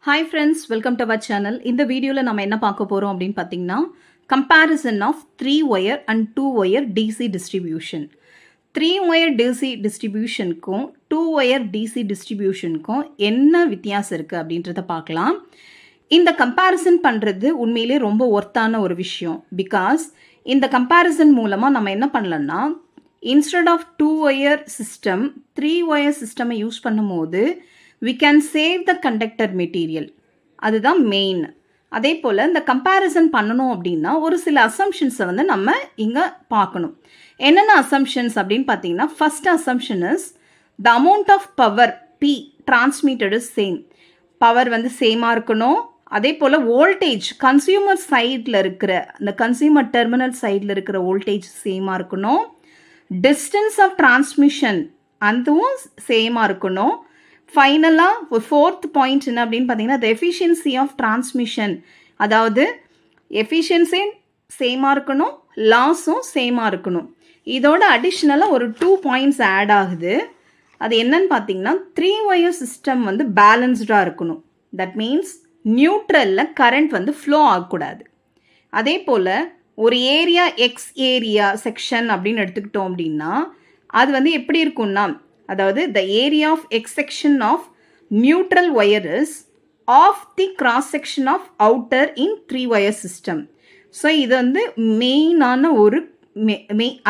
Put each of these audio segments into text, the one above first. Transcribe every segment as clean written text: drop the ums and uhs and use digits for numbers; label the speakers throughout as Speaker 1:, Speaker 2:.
Speaker 1: Hi friends, welcome to our channel. இந்த வீடியோல நம்ம என்ன பார்க்க போறோம் அப்படின்னு பார்த்தீங்கன்னா comparison of 3-wire and 2-wire DC distribution. 3-wire DC distributionக்கும் 2-wire DC distributionக்கும் என்ன வித்தியாசம் இருக்குது அப்படின்றத பார்க்கலாம். இந்த கம்பேரிசன் பண்ணுறது உண்மையிலே ரொம்ப ஒர்த்தான ஒரு விஷயம். பிகாஸ் இந்த கம்பேரிசன் மூலமாக நம்ம என்ன பண்ணலன்னா instead of 2-wire system 3-wire சிஸ்டமை யூஸ் பண்ணும்போது we can save the conductor material. அதுதான் மெயின். அதே போல் இந்த கம்பேரிசன் பண்ணணும் அப்படின்னா ஒரு சில அசம்ஷன்ஸை வந்து நம்ம இங்கே பார்க்கணும். என்னென்ன அசம்ஷன்ஸ் அப்படின்னு பார்த்தீங்கன்னா first assumption is the amount of power P transmitted is same. Power வந்து சேமாக இருக்கணும். அதே போல் வோல்டேஜ் கன்சியூமர் சைடில் இருக்கிற இந்த கன்சியூமர் டெர்மினல் சைடில் இருக்கிற வோல்டேஜ் சேமாக இருக்கணும். டிஸ்டன்ஸ் ஆஃப் டிரான்ஸ்மிஷன் அதுவும் சேமாக இருக்கணும். ஃபைனலாக ஒரு ஃபோர்த் பாயிண்ட் என்ன அப்படின்னு பார்த்தீங்கன்னா த எஃபிஷியன்சி ஆஃப் டிரான்ஸ்மிஷன், அதாவது எஃபிஷியன்சி சேமாக இருக்கணும், லாஸும் சேமாக இருக்கணும். இதோட அடிஷ்னலாக ஒரு 2 பாயிண்ட்ஸ் ஆட் ஆகுது. அது என்னன்னு பார்த்தீங்கன்னா 3-wire சிஸ்டம் வந்து பேலன்ஸ்டாக இருக்கணும். தட் மீன்ஸ் நியூட்ரலில் கரண்ட் வந்து ஃப்ளோ ஆகக்கூடாது. அதே போல் ஒரு ஏரியா எக்ஸ் ஏரியா செக்ஷன் அப்படின்னு எடுத்துக்கிட்டோம் அப்படின்னா அது வந்து எப்படி இருக்கும்னா, அதாவது the area of X section of neutral wire is of the cross section of outer in 3-wire system. So இது வந்து மெயினான ஒரு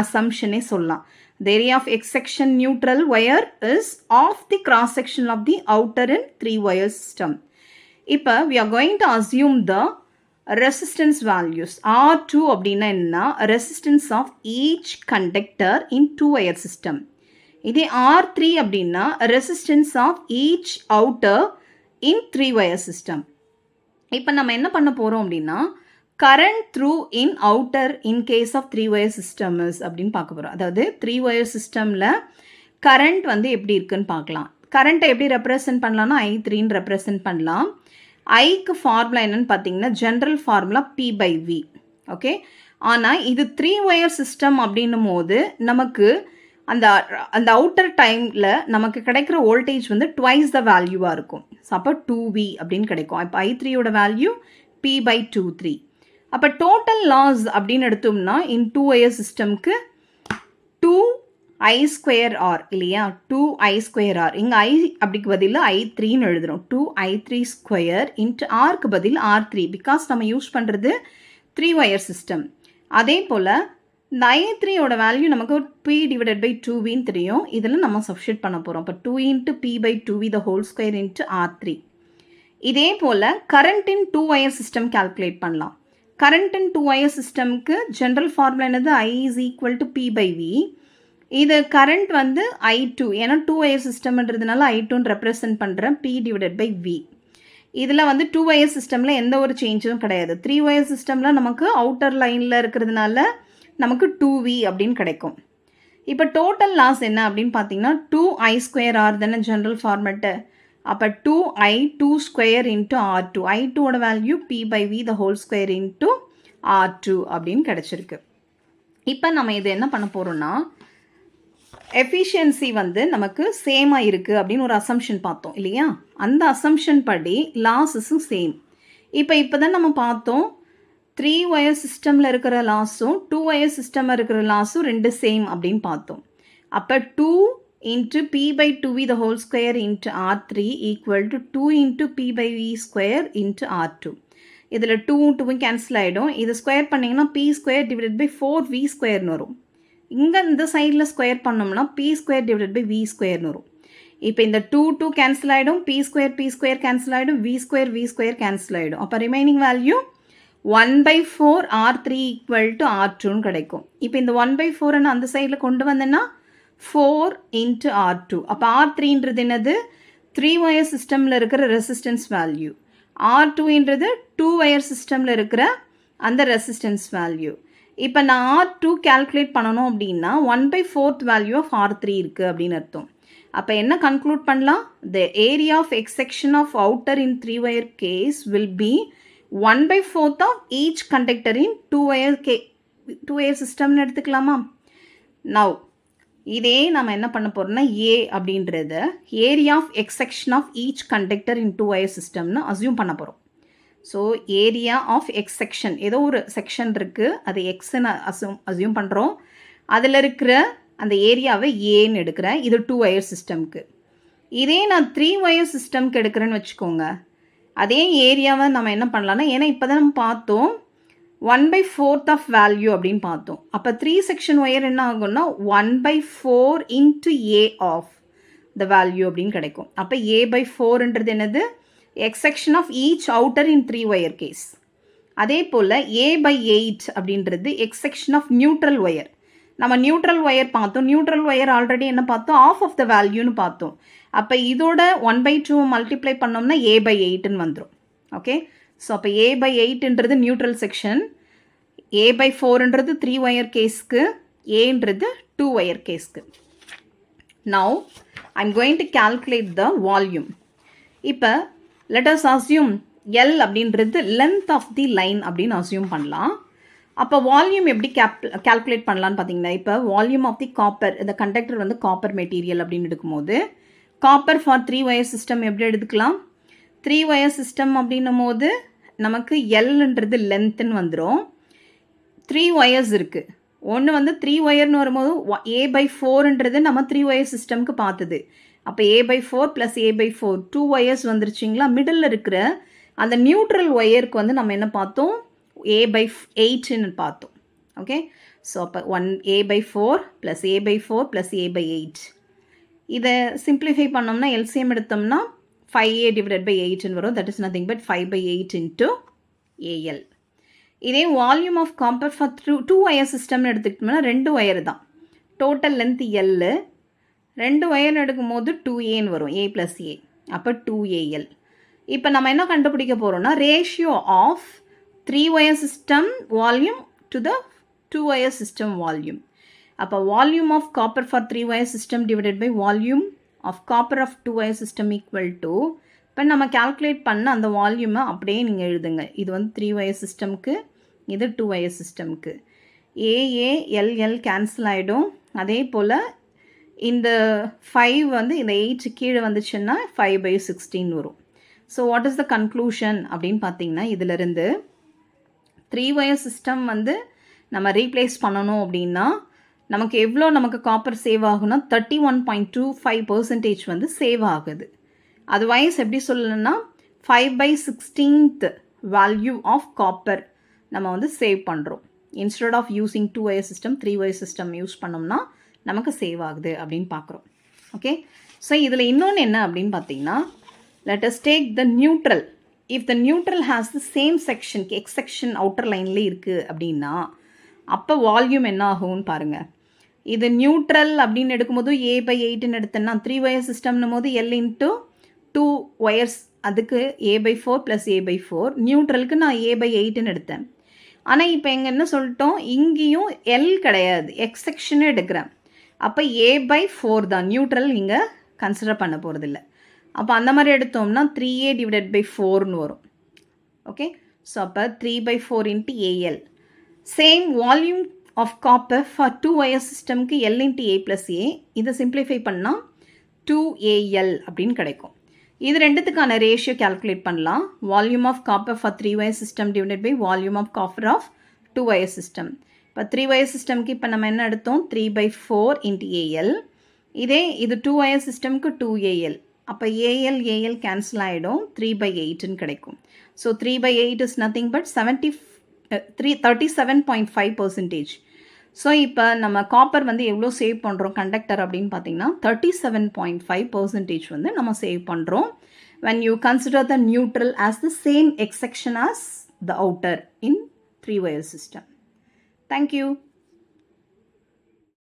Speaker 1: அசம்ஷனே சொல்லலாம். The area of X section neutral wire is of the cross section of the outer in 3-wire system. இப்போ we are going to assume the resistance values. R2 அப்படின்னா என்ன, resistance of each conductor in 2-wire system. இதே R3 அப்படின்னா resistance of each outer in 3-wire system. இப்போ நம்ம என்ன பண்ண போகிறோம் அப்படின்னா current through in outer in case of 3-wire system அப்படின்னு பார்க்க போகிறோம். அதாவது 3-wire சிஸ்டமில் கரண்ட் வந்து எப்படி இருக்குன்னு பார்க்கலாம். கரண்ட்டை எப்படி ரெப்ரசன்ட் பண்ணலாம்னா I3ன்னு ரெப்ரசன்ட் பண்ணலாம். ஐக்கு ஃபார்முலா என்னன்னு பார்த்தீங்கன்னா ஜென்ரல் ஃபார்முலா P/V. ஓகே, ஆனால் இது 3-wire சிஸ்டம் அப்படின்னும் போது நமக்கு அந்த அவுட்டர் டைமில் நமக்கு கிடைக்கிற வோல்டேஜ் வந்து ட்வைஸ் த வேல்யூவாக இருக்கும். ஸோ அப்போ 2V அப்படின்னு கிடைக்கும். இப்போ I3யோட வேல்யூ P/23. அப்போ டோட்டல் லாஸ் அப்படின்னு எடுத்தோம்னா இன் 2-wire சிஸ்டம்க்கு 2I²R இல்லையா, 2I²R. இங்கே I அப்படிக்கு பதில் I3ன்னு எழுதுகிறோம். 2I3² இன்ட்டு ஆர்க்கு பதில் R3. பிகாஸ் நம்ம யூஸ் பண்ணுறது 3-wire சிஸ்டம். அதே போல் இந்த I3யோட வேல்யூ நமக்கு P/2Vன்னு தெரியும். இதில் நம்ம சப்ஸ்டியூட் பண்ண போகிறோம். இப்போ 2 இன்ட்டு P/2V த ஹோல் ஸ்கொயர் இன்ட்டு R3. இதே போல் கரண்ட் இன் 2-wire சிஸ்டம் கால்குலேட் பண்ணலாம். கரண்ட் இன் 2-wire சிஸ்டம்க்கு ஜென்ரல் ஃபார்முலா என்னது, I = P/V. இது கரண்ட் வந்து I2, ஏன்னா 2-wire சிஸ்டம்ன்றதுனால I2ன்னு ரெப்ரசன்ட் பண்ணுறேன் P/V. இதில் வந்து 2-wire சிஸ்டமில் எந்த ஒரு சேஞ்சும் கிடையாது. 3-wire சிஸ்டமில் நமக்கு அவுட்டர் லைனில் இருக்கிறதுனால நமக்கு 2V அப்படின்னு கிடைக்கும். இப்போ டோட்டல் லாஸ் என்ன அப்படின்னு பார்த்தீங்கன்னா 2I²R தானே ஜென்ரல் ஃபார்மெட்டு. அப்போ 2I2² இன்ட்டு R2. I2ஓட value P/V the whole square into R2 அப்படின்னு கிடச்சிருக்கு. இப்போ நம்ம இது என்ன பண்ண போகிறோம்னா எஃபிஷியன்சி வந்து நமக்கு சேமாக இருக்குது அப்படின்னு ஒரு அசம்ஷன் பார்த்தோம் இல்லையா, அந்த அசம்ஷன் படி லாஸஸும் சேம். இப்போ தான் நம்ம பார்த்தோம் 3-wire சிஸ்டமில் இருக்கிற லாஸும் 2-wire சிஸ்டமில் இருக்கிற லாஸும் ரெண்டு சேம் அப்படின்னு பார்த்தோம். அப்போ 2 into P/2V the whole square into R3 equal to 2 into P/V² into R2. இதில் 2 கேன்சல் ஆகிடும். இது ஸ்கொயர் பண்ணிங்கன்னா P²/4V² வரும். இங்கே இந்த சைடில் ஸ்கொயர் பண்ணோம்னா P²/V² வரும். இப்போ இந்த 2 கேன்சல் ஆகிடும், P² கேன்சல் ஆகிடும், V² கேன்சல் ஆகிடும். அப்போ ரிமைனிங் வேல்யூ 1/4 R3 = R2ன்னு கிடைக்கும். இப்போ இந்த 1/4 அந்த சைடில் கொண்டு வந்தேன்னா 4 இன்ட்டு R2. அப்போ R3ன்றது என்னது, 3-wire சிஸ்டமில் இருக்கிற ரெசிஸ்டன்ஸ் வேல்யூ. R2ன்றது 2-wire சிஸ்டமில் இருக்கிற அந்த ரெசிஸ்டன்ஸ் வேல்யூ. இப்போ நான் R2 கால்குலேட் பண்ணணும் அப்படின்னா 1/4 வேல்யூ ஆஃப் R3 இருக்குது அப்படின்னு அர்த்தம். அப்போ என்ன கன்க்ளூட் பண்ணலாம், the area of X section of outer in 3-wire case will be 1/4 of each conductor in 2-wire system எடுத்துக்கலாமா. Now இதே நம்ம என்ன பண்ண போகிறோம்னா ஏ அப்படின்றத area of X section of each conductor in 2 wire சிஸ்டம்னு அசியூம் பண்ண போகிறோம். So area of X section, ஏதோ ஒரு செக்ஷன் இருக்குது, அது எக்ஸ்ன்னு அசியூம் பண்ணுறோம். அதில் இருக்கிற அந்த ஏரியாவை ஏன்னு எடுக்கிறேன். இது 2 wire சிஸ்டம்க்கு. இதே நான் 3 wire சிஸ்டம்க்கு எடுக்கிறேன்னு வச்சுக்கோங்க. அதே ஏரியாவை நம்ம என்ன பண்ணலான்னா, ஏன்னா இப்போ தான் நம்ம பார்த்தோம் 1/4 ஆஃப் வேல்யூ அப்படின்னு பார்த்தோம். அப்போ 3 section ஒயர் என்ன ஆகும்னா 1/4 into A of the value அப்படின்னு கிடைக்கும். அப்போ A/4ன்றது என்னது? X section of each outer in 3 wire case. அதே போல் A/8 அப்படின்றது x section of neutral wire. நம்ம நியூட்ரல் ஒயர் பார்த்தோம். நியூட்ரல் ஒயர் ஆல்ரெடி என்ன பார்த்தோம்? ஆஃப் த வேல்யூன்னு பார்த்தோம். அப்போ இதோட 1/2 மல்டிப்ளை பண்ணோம்னா A/8ன்னு வந்துடும். ஓகே, ஸோ அப்போ A/8ன்றது நியூட்ரல் செக்ஷன், A/4ன்றது 3 wire கேஸ்க்கு, ஏன்றது 2 wire கேஸ்க்கு. Now I'm going to calculate the volume. இப்போ லெட் அஸ் அஸ்யூம் L அப்படின்றது லென்த் ஆஃப் தி லைன் அப்படின்னு அஸ்யூம் பண்ணலாம். அப்போ வால்யூம் எப்படி கால்குலேட் பண்ணலான்னு பார்த்தீங்கன்னா, இப்போ வால்யூம் ஆஃப் தி காப்பர், இந்த கண்டக்டர் வந்து காப்பர் மெட்டீரியல் அப்படின்னு எடுக்கும்போது காப்பர் ஃபார் 3 wire சிஸ்டம் எப்படி எடுத்துக்கலாம்? 3 wire சிஸ்டம் அப்படின்னும் போது நமக்கு எல்ன்றது லென்த்துன்னு வந்துடும். 3 wires இருக்குது. ஒன்று வந்து 3 wireன்னு வரும்போது A/4ன்றது நம்ம 3 wire சிஸ்டம்க்கு பார்த்தது. அப்போ A/4 plus A/4 2 wires வந்துருச்சிங்களா. Middle இருக்கிற அந்த நியூட்ரல் ஒயருக்கு வந்து நம்ம என்ன பார்த்தோம்? A/8ன்னு பார்த்தோம். ஓகே, ஸோ அப்போ A/4 plus A/4 plus A/8. இதை சிம்பிளிஃபை பண்ணோம்னா எல்சிஎம் எடுத்தோம்னா 5A டிவைடட் பை 8ன்னு வரும். That is nothing but 5/8 into AL. இதே volume of copper for 2 wire சிஸ்டம்னு எடுத்துக்கிட்டோம்னா 2 wire தான். டோட்டல் லென்த் L, 2 wire எடுக்கும்போது 2Aன்னு வரும். A ப்ளஸ் A, அப்போ 2AL. இப்போ நம்ம என்ன கண்டுபிடிக்க போகிறோம்னா ratio of 3 wire system volume to the 2 wire system volume. அப்போ volume of copper for 3 wire system divided by volume of copper of 2 wire system equal to, இப்போ நம்ம கால்குலேட் பண்ண அந்த வால்யூமை அப்படியே நீங்கள் எழுதுங்க. இது வந்து 3 wire சிஸ்டம்க்கு, இது 2 wire சிஸ்டம்க்கு. AALL கேன்சல் ஆகிடும். அதே போல் இந்த 5 வந்து இந்த 8 கீழே வந்துச்சுன்னா 5/16 வரும். So what is the conclusion அப்படின்னு பார்த்தீங்கன்னா, இதிலிருந்து 3 wire சிஸ்டம் வந்து நம்ம ரீப்ளேஸ் பண்ணணும் அப்படின்னா நமக்கு எவ்வளோ நமக்கு காப்பர் சேவ் ஆகுனா 31.25% வந்து சேவ் ஆகுது. அதுவைஸ் எப்படி சொல்லணும்னா 5/16th வேல்யூ ஆஃப் காப்பர் நம்ம வந்து சேவ் பண்ணுறோம். Instead of using 2 wire system 3 wire system use பண்ணோம்னா நமக்கு சேவ் ஆகுது அப்படின்னு பார்க்குறோம். ஓகே, ஸோ இதில் இன்னொன்று என்ன அப்படின்னு பார்த்தீங்கன்னா, let us take the neutral. If the neutral has the same section, X section outer lineல இருக்குது அப்படின்னா அப்போ வால்யூம் என்ன ஆகும்னு பாருங்கள். இது நியூட்ரல் அப்படின்னு எடுக்கும்போது A/8ன்னு எடுத்தேன்னா 3 wire சிஸ்டம்னும் போது L இன்ட்டு 2 wires, அதுக்கு A/4 ப்ளஸ் A/4. நியூட்ரலுக்கு நான் A/8ன்னு எடுத்தேன். ஆனால் இப்போ எங்கே என்ன சொல்லிட்டோம்? இங்கேயும் L கிடையாது, எக்ஸ் செக்ஷனே எடுக்கிறேன். அப்போ A/4 தான், நியூட்ரல் இங்கே கன்சிடர் பண்ண போகிறதில்ல. அப்போ அந்த மாதிரி எடுத்தோம்னா 3A டிவைடட் பை 4ன்னு வரும். ஓகே, ஸோ அப்போ 3/4 into AL. Same volume of copper for 2 wire சிஸ்டம்க்கு L into A plus A. இதை சிம்பிளிஃபை பண்ணால் 2AL அப்படின்னு கிடைக்கும். இது ரெண்டுத்துக்கான ரேஷியோ கால்குலேட் பண்ணலாம். Volume of copper for 3 wire system divided by volume of copper of 2 wire system. இப்போ 3 wire சிஸ்டம்க்கு இப்போ நம்ம என்ன எடுத்தோம்? 3/4 இன்ட்டு AL. இதே இது 2 wire சிஸ்டம்க்கு 2AL. அப்போ AL கேன்சல் ஆகிடும், 3/8ன்னு கிடைக்கும். So 3/8 is nothing but 37.5%. So இப்போ நம்ம காப்பர் வந்து எவ்வளோ சேவ் பண்ணுறோம் கண்டக்டர் அப்படின்னு பார்த்தீங்கன்னா 37.5% வந்து நம்ம சேவ் பண்ணுறோம். when you consider the neutral as the same X section as the outer in 3 wire system. Thank you.